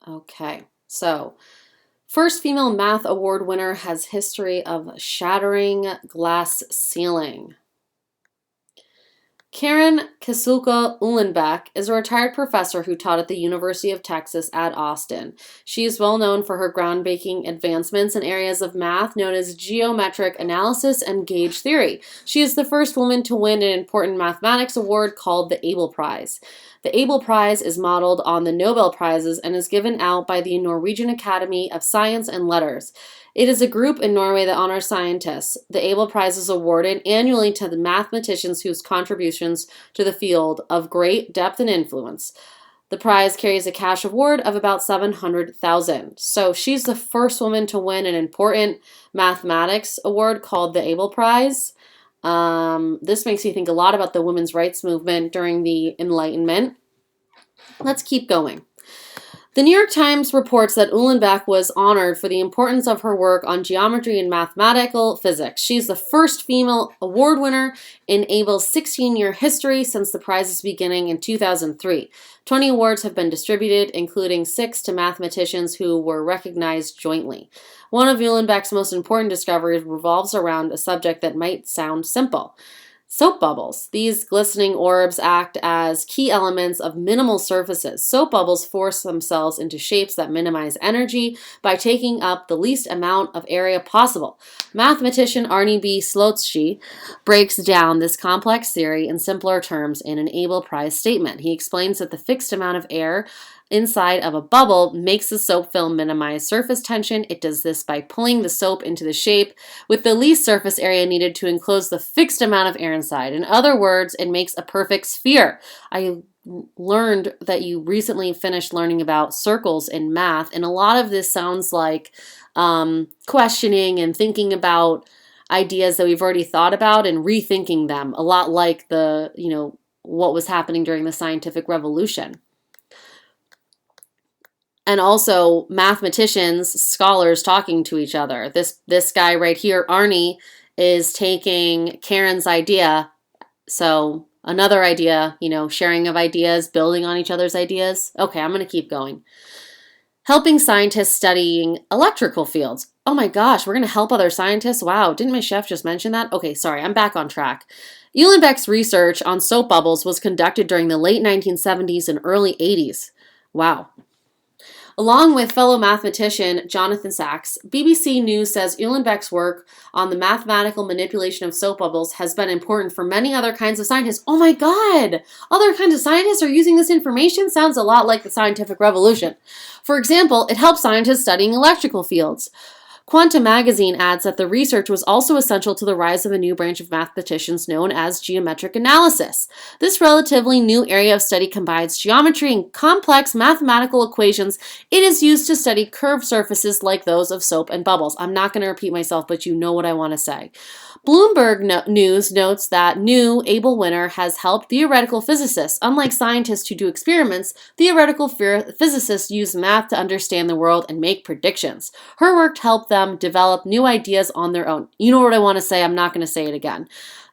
Okay, so first female math award winner has history of shattering glass ceiling. Karen Kasuka Uhlenbeck is a retired professor who taught at the University of Texas at Austin. She is well known for her groundbreaking advancements in areas of math known as geometric analysis and gauge theory. She is the first woman to win an important mathematics award called the Abel Prize. The Abel Prize is modeled on the Nobel Prizes and is given out by the Norwegian Academy of Science and Letters. It is a group in Norway that honors scientists. The Abel Prize is awarded annually to the mathematicians whose contributions to the field of great depth and influence. The prize carries a cash award of about $700,000. So she's the first woman to win an important mathematics award called the Abel Prize. This makes me think a lot about the women's rights movement during the Enlightenment. Let's keep going. The New York Times reports that Uhlenbeck was honored for the importance of her work on geometry and mathematical physics. She's the first female award winner in Abel's 16-year history since the prize's beginning in 2003. 20 awards have been distributed, including 6 to mathematicians who were recognized jointly. One of Uhlenbeck's most important discoveries revolves around a subject that might sound simple: soap bubbles. These glistening orbs act as key elements of minimal surfaces. Soap bubbles force themselves into shapes that minimize energy by taking up the least amount of area possible. Mathematician Arne B. Slotsky breaks down this complex theory in simpler terms in an Abel Prize statement. He explains that the fixed amount of air inside of a bubble makes the soap film minimize surface tension. It does this by pulling the soap into the shape with the least surface area needed to enclose the fixed amount of air inside. In other words, it makes a perfect sphere. I learned that you recently finished learning about circles in math, and a lot of this sounds like questioning and thinking about ideas that we've already thought about and rethinking them, a lot like what was happening during the scientific revolution. And also mathematicians, scholars talking to each other. This guy right here, Arnie, is taking Karen's idea. So another idea, sharing of ideas, building on each other's ideas. Okay, I'm going to keep going. Helping scientists studying electrical fields. Oh my gosh, we're going to help other scientists? Wow, didn't my chef just mention that? Okay, sorry, I'm back on track. Uhlenbeck's research on soap bubbles was conducted during the late 1970s and early 80s. Wow. Along with fellow mathematician Jonathan Sachs, BBC News says Uhlenbeck's work on the mathematical manipulation of soap bubbles has been important for many other kinds of scientists. Oh my God! Other kinds of scientists are using this information? Sounds a lot like the scientific revolution. For example, it helps scientists studying electrical fields. Quantum magazine adds that the research was also essential to the rise of a new branch of mathematicians known as geometric analysis. This relatively new area of study combines geometry and complex mathematical equations. It is used to study curved surfaces like those of soap and bubbles. I'm not going to repeat myself, but you know what I want to say. Bloomberg News notes that new Abel winner has helped theoretical physicists. Unlike scientists who do experiments, theoretical physicists use math to understand the world and make predictions. Her work helped them develop new ideas on their own. You know what I want to say? I'm not going to say it again.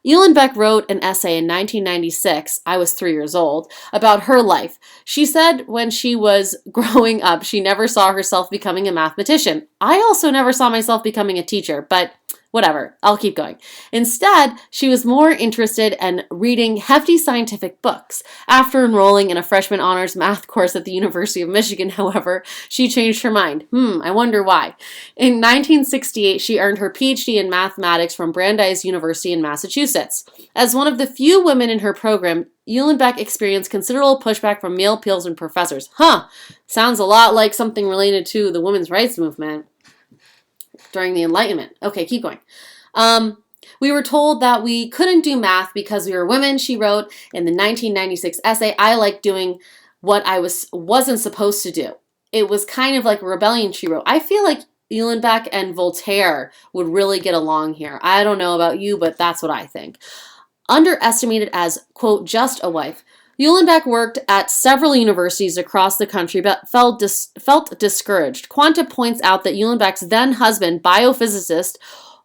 Uhlenbeck wrote an essay in 1996, I was 3 years old, about her life. She said when she was growing up, she never saw herself becoming a mathematician. I also never saw myself becoming a teacher, but whatever, I'll keep going. Instead, she was more interested in reading hefty scientific books. After enrolling in a freshman honors math course at the University of Michigan, however, she changed her mind. I wonder why. In 1968, she earned her PhD in mathematics from Brandeis University in Massachusetts. As one of the few women in her program, Uhlenbeck experienced considerable pushback from male peers and professors. Sounds a lot like something related to the women's rights movement during the Enlightenment. Okay, keep going. We were told that we couldn't do math because we were women, she wrote in the 1996 essay. I like doing what I wasn't supposed to do. It was kind of like a rebellion, she wrote. I feel like Uhlenbeck and Voltaire would really get along here. I don't know about you, but that's what I think. Underestimated as, quote, just a wife, Uhlenbeck worked at several universities across the country but felt discouraged. Quanta points out that Uhlenbeck's then-husband, biophysicist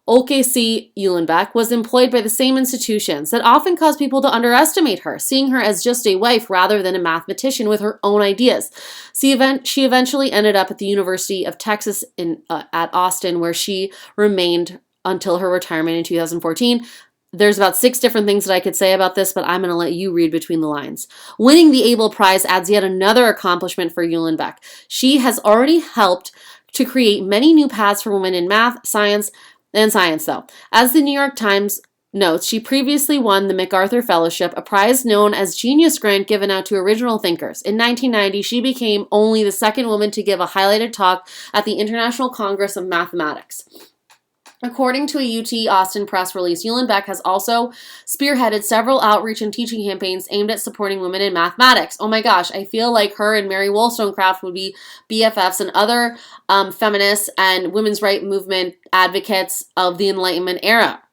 Olke C. Uhlenbeck was employed by the same institutions that often cause people to underestimate her, seeing her as just a wife rather than a mathematician with her own ideas. She eventually ended up at the University of Texas at Austin, where she remained until her retirement in 2014. There's about 6 different things that I could say about this, but I'm going to let you read between the lines. Winning the Abel Prize adds yet another accomplishment for Uhlenbeck. She has already helped to create many new paths for women in math, science, though. As the New York Times notes, she previously won the MacArthur Fellowship, a prize known as Genius Grant given out to original thinkers. In 1990, she became only the second woman to give a highlighted talk at the International Congress of Mathematics. According to a UT Austin press release, Uhlenbeck has also spearheaded several outreach and teaching campaigns aimed at supporting women in mathematics. Oh my gosh, I feel like her and Mary Wollstonecraft would be BFFs, and other feminists and women's rights movement advocates of the Enlightenment era.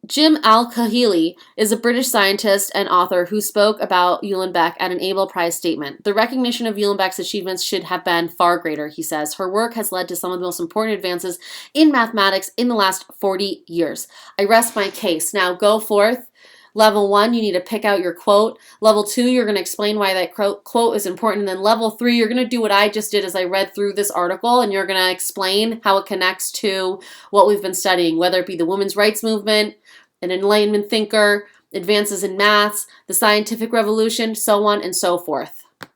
Jim Al-Kahili is a British scientist and author who spoke about Uhlenbeck at an Abel Prize statement. The recognition of Uhlenbeck's achievements should have been far greater, he says. Her work has led to some of the most important advances in mathematics in the last 40 years. I rest my case. Now go forth. Level 1, you need to pick out your quote. Level 2, you're going to explain why that quote is important. And then level 3, you're going to do what I just did as I read through this article, and you're going to explain how it connects to what we've been studying, whether it be the women's rights movement, an Enlightenment thinker, advances in maths, the scientific revolution, so on and so forth.